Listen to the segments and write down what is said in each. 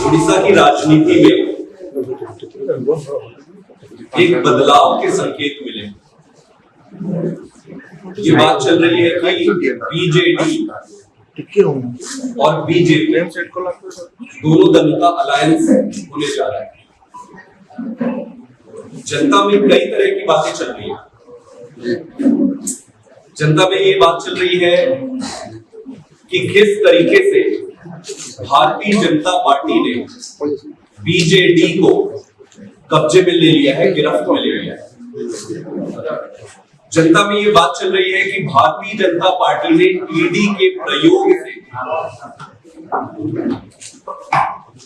उड़ीसा की राजनीति में एक बदलाव के संकेत मिले। ये बात चल रही है कि बीजेडी और बीजेपी दोनों दलों का अलायंस होने जा रहा है। जनता में कई तरह की बातें चल रही है। जनता में ये बात चल रही है कि किस तरीके से भारतीय जनता पार्टी ने बीजेडी को कब्जे में ले लिया है, गिरफ्त में ले लिया है। जनता में ये बात चल रही है कि भारतीय जनता पार्टी ने ईडी के प्रयोग से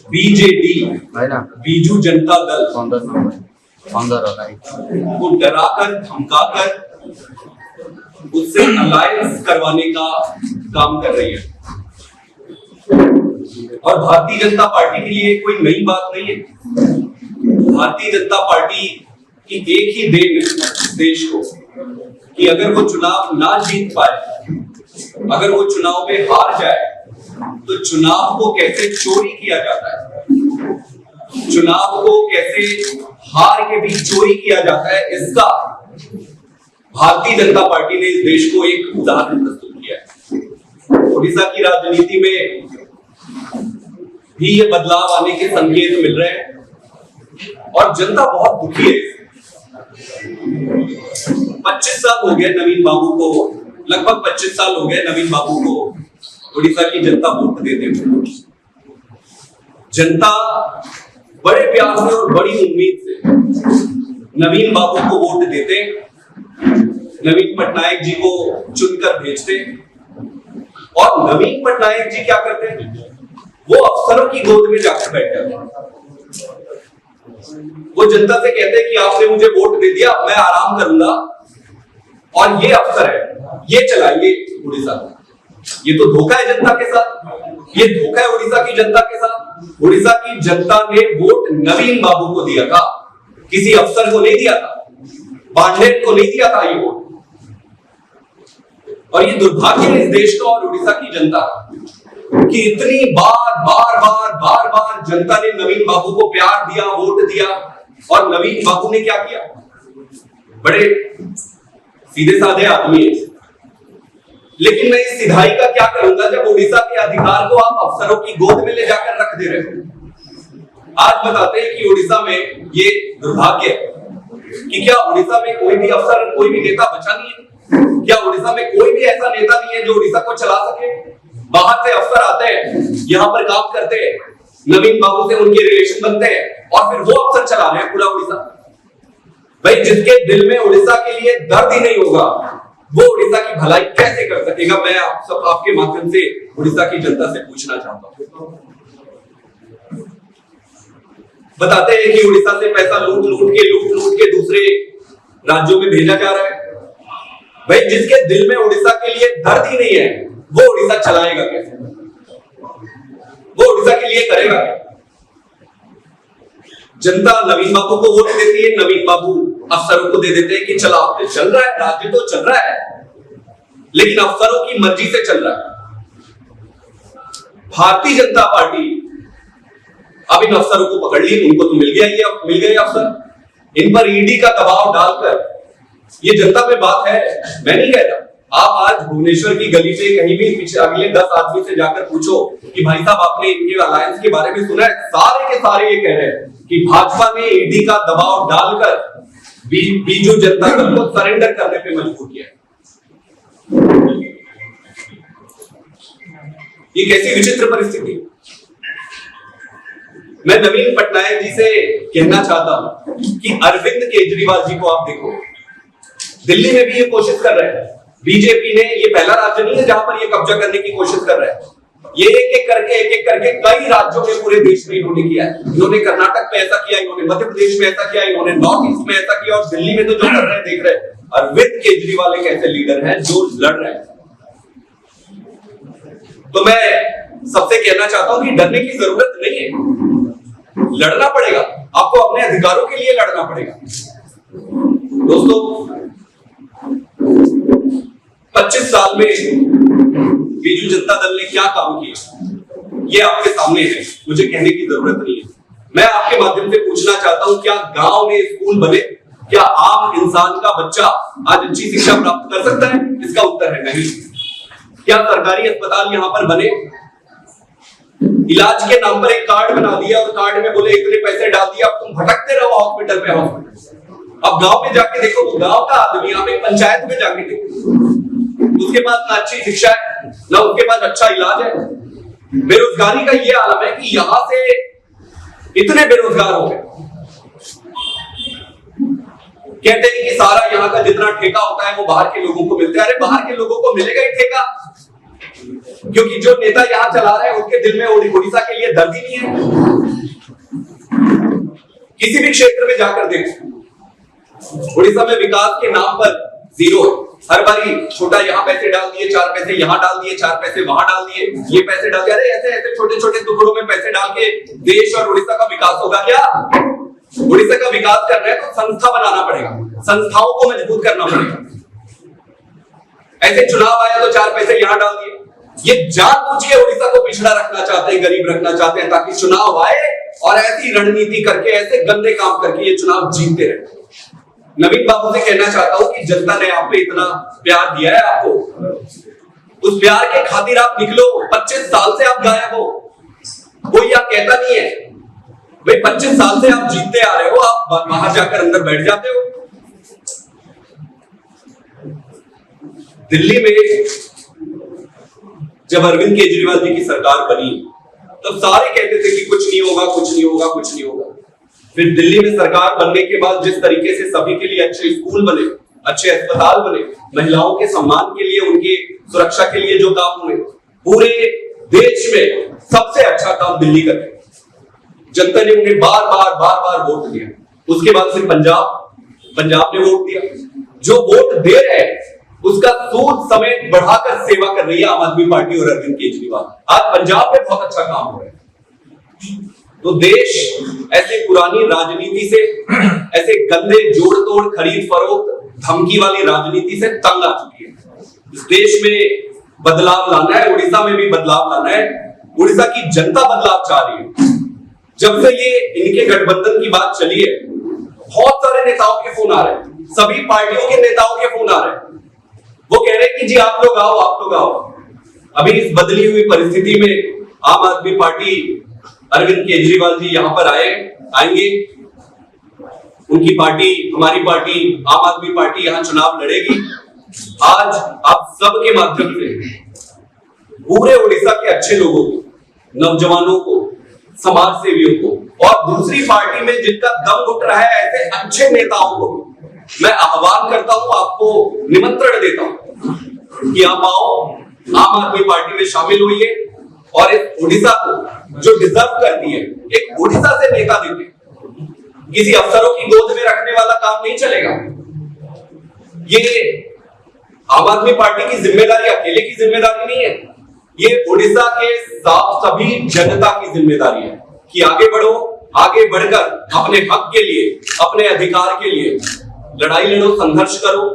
बीजेडी बीजू जनता दल को डराकर धमकाकर उससे अलायंस करवाने का काम कर रही है। और भारतीय जनता पार्टी के लिए कोई नई बात नहीं है। भारतीय जनता पार्टी की एक ही देन है देश को कि अगर वो चुनाव ना जीत पाए, अगर वो चुनाव में हार जाए, तो चुनाव को कैसे चोरी किया जाता है, चुनाव को कैसे हार के भी चोरी किया जाता है, इसका भारतीय जनता पार्टी ने इस देश को एक उदाहरण प्रस्तुत किया है। उड़ीसा की राजनीति में भी ये बदलाव आने के संकेत मिल रहे हैं और जनता बहुत दुखी है। 25 साल हो गए नवीन बाबू को, लगभग 25 साल हो गए नवीन बाबू को उड़ीसा की जनता वोट देते हुए। जनता बड़े प्यार से और बड़ी उम्मीद से नवीन बाबू को वोट देते, नवीन पटनायक जी को चुनकर भेजते। और नवीन पटनायक जी क्या करते हैं, वो अफसरों की गोद में जाकर बैठ जाते हैं। वो जनता से कहते हैं कि आपने मुझे वोट दे दिया, मैं आराम करूंगा और ये अफसर है, ये चलाइए उड़ीसा। ये तो धोखा है जनता के साथ, ये धोखा है उड़ीसा की जनता के साथ। उड़ीसा की जनता ने वोट नवीन बाबू को दिया था, किसी अफसर को नहीं दिया था, बांडेट को नहीं दिया था ये वोट। और ये दुर्भाग्य है इस देश का और उड़ीसा की जनता कि इतनी बार जनता ने नवीन बाबू को प्यार दिया, वोट दिया, और नवीन बाबू ने क्या किया। बड़े सीधे साधे आदमी है, लेकिन मैं इस सिधाई का क्या करूंगा जब उड़ीसा के अधिकार को आप अफसरों की गोद में ले जाकर रख दे रहे हो। आज बताते हैं कि उड़ीसा में ये दुर्भाग्य है कि क्या उड़ीसा में कोई भी अफसर, कोई भी नेता बचा नहीं है? क्या उड़ीसा में कोई भी ऐसा नेता नहीं है जो उड़ीसा को चला सके? बाहर से अफसर आते हैं, यहां पर काम करते हैं, नवीन बाबू से उनके रिलेशन बनते हैं और फिर वो अफसर चला रहे हैं पूरा उड़ीसा। भाई जिसके दिल में उड़ीसा के लिए दर्द ही नहीं होगा, वो उड़ीसा की भलाई कैसे कर सकेगा? मैं आप सब आपके माध्यम से उड़ीसा की जनता से पूछना चाहता हूं। बताते हैं कि उड़ीसा से पैसा लूट के दूसरे राज्यों में भेजा जा रहा है। भाई जिसके दिल में उड़ीसा के लिए दर्द ही नहीं है, वो उड़ीसा चलाएगा कैसे? वो उड़ीसा के लिए करेगा क्या? जनता नवीन बाबू को वोट देती है, नवीन बाबू अफसरों को दे देते हैं कि चलाओ, चल रहा है, राज्य तो चल रहा है, लेकिन अफसरों की मर्जी से चल रहा है। भारतीय जनता पार्टी अब इन अफसरों को पकड़ ली, उनको तो मिल गए अफसर, इन पर ईडी का दबाव डालकर। ये जनता में बात है, मैं नहीं कहता। आप आज भुवनेश्वर की गली से कहीं भी पीछे अगले 10 आदमी से जाकर पूछो कि भाई साहब आपने इनके अलायंस के बारे में सुना है? सारे के सारे ये कह रहे हैं कि भाजपा ने ईडी का दबाव डालकर बीजू जनता दल को सरेंडर करने पे मजबूर किया। ये कैसी विचित्र परिस्थिति। मैं नवीन पटनायक जी से कहना चाहता हूं कि अरविंद केजरीवाल जी को आप देखो, दिल्ली में भी ये कोशिश कर रहे हैं। बीजेपी ने, ये पहला राज्य नहीं है जहां पर ये कब्जा करने की कोशिश कर रहे हैं। ये एक एक करके कई राज्यों में पूरे देश में इन्होंने किया है। इन्होंने कर्नाटक में ऐसा किया, इन्होंने मध्य प्रदेश में ऐसा किया, इन्होंने नॉर्थ ईस्ट में ऐसा किया, और दिल्ली में तो जो कर रहे हैं देख रहे हैं। अरविंद केजरीवाल एक ऐसे लीडर हैं जो लड़ रहे हैं। तो मैं सबसे कहना चाहता हूं कि डरने की जरूरत नहीं है, लड़ना पड़ेगा, आपको अपने अधिकारों के लिए लड़ना पड़ेगा। दोस्तों 25 साल में बीजू जनता दल ने क्या काम किया? ये आपके सामने है, मुझे कहने की जरूरत नहीं है। मैं आपके माध्यम से पूछना चाहता हूं, क्या गांव में स्कूल बने? क्या आम इंसान का बच्चा आज अच्छी शिक्षा प्राप्त कर सकता है? इसका उत्तर है नहीं। क्या सरकारी अस्पताल यहां पर बने? इलाज के नाम पर एक कार्ड बना दिया और कार्ड में बोले इतने पैसे डाल दिया, अब तुम भटकते रहो हॉस्पिटल पे हॉस्पिटल। अब गांव में जाके देखो, वो गांव का आदमी, आप एक पंचायत में जाके देखो, उसके पास ना अच्छी शिक्षा है, ना उसके पास अच्छा इलाज है। बेरोजगारी का ये आलम है कि यहां से इतने बेरोजगार हो गए। कहते हैं कि सारा यहाँ का जितना ठेका होता है वो बाहर के लोगों को मिलता है। अरे बाहर के लोगों को मिलेगा ही ठेका, क्योंकि जो नेता यहाँ चला रहा है उसके दिल में उड़ीसा के लिए दर्द ही नहीं है। किसी भी क्षेत्र में जाकर देखो, उड़ीसा में विकास के नाम पर जीरो है। हर बारी छोटा यहाँ पैसे डाल दिए, 4 पैसे यहाँ डाल दिए, 4 पैसे वहां डाल दिए, ये पैसे डाल दिए। अरे ऐसे ऐसे छोटे छोटे टुकड़ों में पैसे डाल के देश और उड़ीसा का विकास होगा क्या? उड़ीसा का विकास कर रहे हैं तो संस्था बनाना पड़ेगा, संस्थाओं को मजबूत करना पड़ेगा। ऐसे चुनाव आया तो 4 पैसे यहां डाल दिए। ये जानबूझ के उड़ीसा को पिछड़ा रखना चाहते हैं, गरीब रखना चाहते हैं, ताकि चुनाव आए और ऐसी रणनीति करके, ऐसे गंदे काम करके ये चुनाव जीतते रहे। नवीन बाबू से कहना चाहता हूं कि जनता ने आप पे इतना प्यार दिया है, आपको उस प्यार के खातिर आप निकलो। 25 साल से आप गायब हो, कोई आप कहता नहीं है भाई 25 साल से आप जीतते आ रहे हो, आप बाहर जाकर अंदर बैठ जाते हो। दिल्ली में जब अरविंद केजरीवाल जी की सरकार बनी तब सारे कहते थे कि कुछ नहीं होगा, कुछ नहीं होगा, कुछ नहीं होगा। फिर दिल्ली में सरकार बनने के बाद जिस तरीके से सभी के लिए अच्छे स्कूल बने, अच्छे अस्पताल बने, महिलाओं के सम्मान के लिए, उनकी सुरक्षा के लिए जो काम हुए, पूरे देश में सबसे अच्छा काम दिल्ली कर रहे। जनता ने उन्हें बार बार वोट दिया। उसके बाद फिर पंजाब ने वोट दिया। जो वोट दे रहे हैं उसका सूद समेत बढ़ाकर सेवा कर रही है आम आदमी पार्टी और अरविंद केजरीवाल। आज पंजाब में बहुत अच्छा काम हो रहा है। तो देश ऐसे पुरानी राजनीति से, ऐसे गंदे जोड़ तोड़, खरीद फरोख्त, धमकी वाली राजनीति से तंग आ चुकी है। इस देश में बदलाव लाना है, उड़ीसा में भी बदलाव लाना है। उड़ीसा की जनता बदलाव चाह रही है। जब से ये इनके गठबंधन की बात चली है, बहुत सारे नेताओं के फोन आ रहे हैं, सभी पार्टियों के नेताओं के फोन आ रहे हैं। वो कह रहे हैं कि जी आप लोग आओ, आप लोग आओ। अभी इस बदली हुई परिस्थिति में आम आदमी पार्टी, अरविंद केजरीवाल जी यहां पर आएंगे। उनकी पार्टी, हमारी पार्टी, आम आदमी पार्टी यहां चुनाव लड़ेगी। आज आप सबके माध्यम से पूरे उड़ीसा के अच्छे लोगों को, नौजवानों को, समाज सेवियों को और दूसरी पार्टी में जिनका दम घुट रहा है ऐसे अच्छे नेताओं को मैं आह्वान करता हूं, आपको निमंत्रण देता हूं कि आप आओ, आम आदमी पार्टी में शामिल होइए और इस उड़ीसा को जो डिजर्व करती है, एक उड़ीसा से नेता देते, किसी अफसरों की गोद में रखने वाला काम नहीं चलेगा। ये आम आदमी पार्टी की जिम्मेदारी अकेले की जिम्मेदारी नहीं है, ये उड़ीसा के सभी जनता की जिम्मेदारी है कि आगे बढ़ो, आगे बढ़कर अपने हक के लिए, अपने अधिकार के लिए लड़ाई लड़ो, संघर्ष करो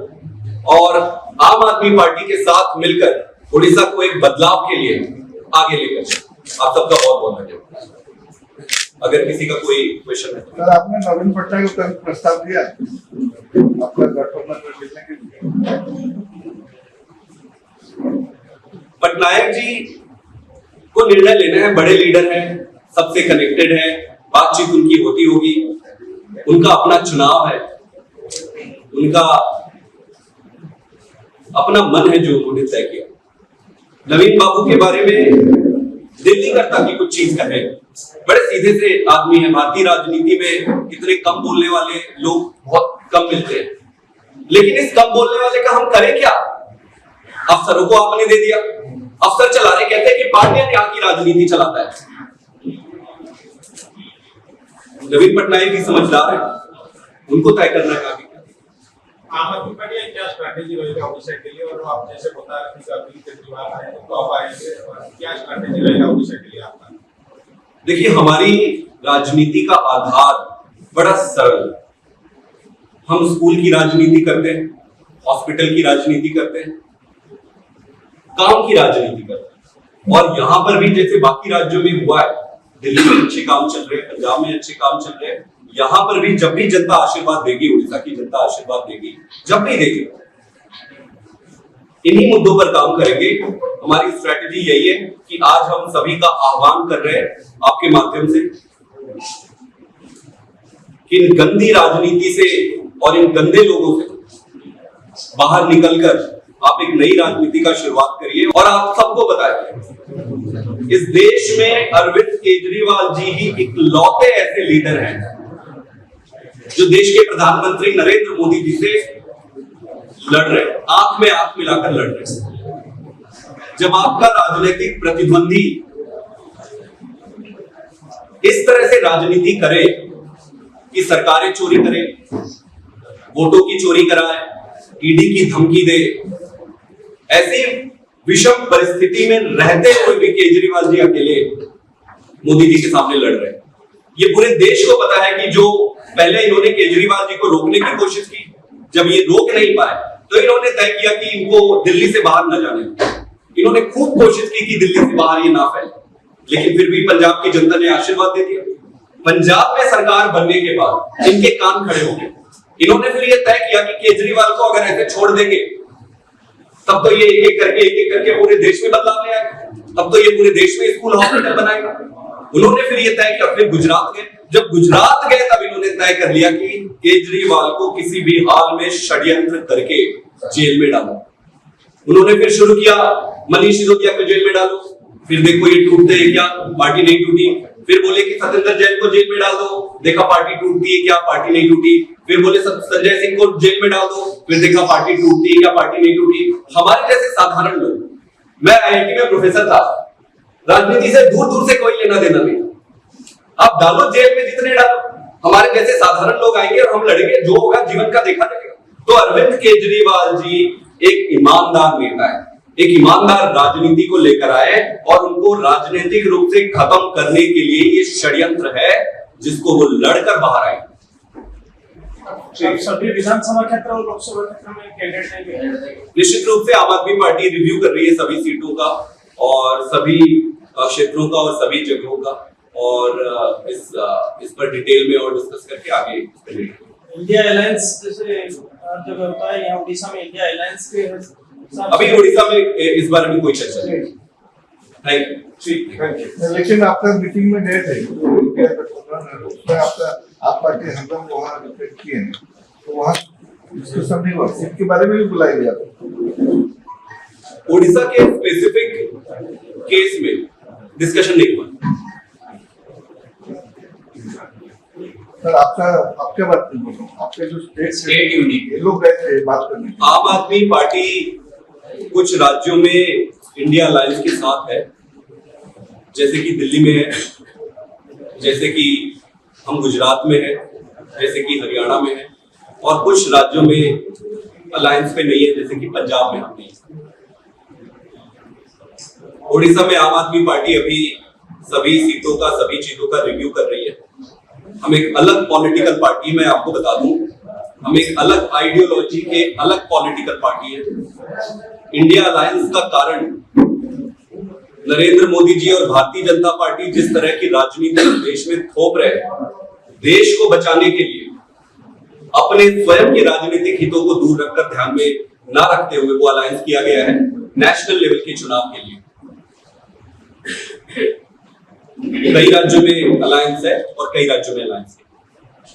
और आम आदमी पार्टी के साथ मिलकर उड़ीसा को एक बदलाव के लिए आगे लेकर चलो। आप सबका बहुत बहुत धन्यवाद। अगर किसी का कोई क्वेश्चन है तो। आपने नवीन पटनायक को प्रस्ताव दिया आपका गठबंधन में मिलने के लिए? पटनायक जी को निर्णय लेना है, बड़े लीडर हैं, सबसे कनेक्टेड हैं, बातचीत उनकी होती होगी, उनका अपना चुनाव है, उनका अपना मन है जो उन्होंने तय किया। नवीन बाबू के बारे में दिल नहीं करता कि कुछ चीज कहे, बड़े सीधे से आदमी है। भारतीय राजनीति में इतने कम बोलने वाले लोग बहुत कम मिलते हैं, लेकिन इस कम बोलने वाले का हम करें क्या? अफसरों को आपने दे दिया, अफसर चला रहे, कहते हैं कि पार्टियां यहाँ की राजनीति चलाता है। नवीन पटनायक भी समझदार है, उनको तय करना है आगे। आम आदमी पार्टी क्या स्ट्रैटेजी रहेगा उड़ीसा के लिए? और आप जैसे बता रहे थे कि अरविंद केजरीवाल आए तो आप आएंगे, क्या स्ट्रैटेजी रहेगा उड़ीसा के लिए आपका? देखिए, हमारी राजनीति का आधार बड़ा सरल है। हम स्कूल की राजनीति करते हैं, हॉस्पिटल की राजनीति करते हैं, काम की राजनीति करते हैं। और यहां पर भी जैसे बाकी राज्यों में हुआ है, दिल्ली में अच्छे काम चल रहे हैं, पंजाब में अच्छे काम चल रहे हैं, यहां पर भी जब भी जनता आशीर्वाद देगी, उड़ीसा की जनता आशीर्वाद देगी, जब भी देगी, इन्हीं मुद्दों पर काम करेंगे। हमारी स्ट्रेटेजी यही है कि आज हम सभी का आह्वान कर रहे हैं आपके माध्यम से कि इन गंदी राजनीति से और इन गंदे लोगों से बाहर निकलकर आप एक नई राजनीति का शुरुआत करिए। और आप सबको बताएं, इस देश में अरविंद केजरीवाल जी ही इकलौते ऐसे लीडर हैं जो देश के प्रधानमंत्री नरेंद्र मोदी जी से लड़ रहे, आंख में आंख मिलाकर लड़ रहे। जब आपका राजनीतिक प्रतिद्वंदी इस तरह से राजनीति करे कि सरकारें चोरी करें, वोटों की चोरी कराए, ईडी की धमकी दे, ऐसी विषम परिस्थिति में रहते हुए भी केजरीवाल जी अकेले मोदी जी के सामने लड़ रहे हैं। ये पूरे देश को पता है कि जो पहले इन्होंने केजरीवाल जी को रोकने की कोशिश की, जब ये रोक नहीं पाए तो इन्होंने तय किया कि इनको दिल्ली से बाहर न जाने। इन्होंने खूब कोशिश की कि दिल्ली से बाहर ये ना फैले, लेकिन फिर भी पंजाब की जनता ने आशीर्वाद दे दिया। पंजाब में सरकार बनने के बाद इनके कान खड़े हो गए। इन्होंने फिर ये तय किया कि केजरीवाल को अगर ऐसे छोड़ देंगे तब तो ये एक एक करके पूरे देश में बदलाव ले आएगा, तब तो ये पूरे देश में स्कूल हॉस्पिटल बनाएगा। उन्होंने फिर ये तय किया, फिर गुजरात गए। जब गुजरात गए तब इन्होंने तय कर लिया कि केजरीवाल को किसी भी हाल में षड्यंत्र करके जेल में डालो। उन्होंने फिर शुरू किया, मनीष सिसोदिया को जेल में डालो, फिर देखो ये टूटते हैं क्या, पार्टी नहीं टूटी। फिर बोले कि सत्येंद्र जैन को जेल में डाल दो, देखा पार्टी टूटती है क्या, पार्टी नहीं टूटी। फिर बोले संजय सिंह को जेल में डाल दो, फिर देखा पार्टी टूटती है क्या, पार्टी नहीं टूटी। हमारे जैसे साधारण लोग, मैं आईआईटी में प्रोफेसर था, राजनीति से दूर दूर से कोई लेना देना नहीं, आप डालो जेल में जितने डालो, हमारे जैसे साधारण लोग आएंगे और हम लड़ेंगे, जो होगा जीवन का देखा जाएगा। तो अरविंद केजरीवाल जी एक ईमानदार नेता है, एक ईमानदार राजनीति को लेकर आए और उनको राजनीतिक रूप से खत्म करने के लिए ये षड्यंत्र है जिसको वो लड़कर बाहर आए। सभी विधानसभा क्षेत्र और लोकसभा क्षेत्र में कैंडिडेट निश्चित रूप से आम आदमी पार्टी रिव्यू कर रही है सभी सीटों का और सभी क्षेत्रों का और सभी जगहों का, और इस पर डिटेल में और डिस्कस करके आगे इंडिया अलायंस जैसे हर जगह होता है, यहाँ उड़ीसा में इंडिया अलायंस के अभी उड़ीसा में इस बारे में कोई चर्चा नहीं। Thank you. लेकिन आपका मीटिंग में गए थे उसमें आप पार्टी हरदम वहाँ रिप्रेजेंट किए हैं, तो वहाँ डिस्कशन नहीं हुआ, सीट के बारे में भी बुलाया गया था। उड़ीसा के स्पेसिफिक केस में डिस्कशन नहीं हुआ। सर आपके बात नहीं बोल रहा हूँ, आपके जो स्टेट यूनिट लोग गए थे बात करने। आम आदमी पार्टी कुछ राज्यों में इंडिया अलायंस के साथ है, जैसे कि दिल्ली में है, जैसे कि हम गुजरात में है, जैसे कि हरियाणा में है, और कुछ राज्यों में अलायंस पे नहीं है, जैसे कि पंजाब में हम नहीं। उड़ीसा में आम आदमी पार्टी अभी सभी सीटों का, सभी चीजों का रिव्यू कर रही है। हम एक अलग पॉलिटिकल पार्टी, मैं आपको बता दूं, हम एक अलग आइडियोलॉजी के अलग पॉलिटिकल पार्टी है। इंडिया अलायंस का कारण नरेंद्र मोदी जी और भारतीय जनता पार्टी जिस तरह की राजनीति देश में थोप रहे हैं, देश को बचाने के लिए अपने स्वयं के राजनीतिक हितों को दूर रखकर, ध्यान में ना रखते हुए वो अलायंस किया गया है नेशनल लेवल के चुनाव के लिए। कई राज्यों में अलायंस है और कई राज्यों में अलायंस है।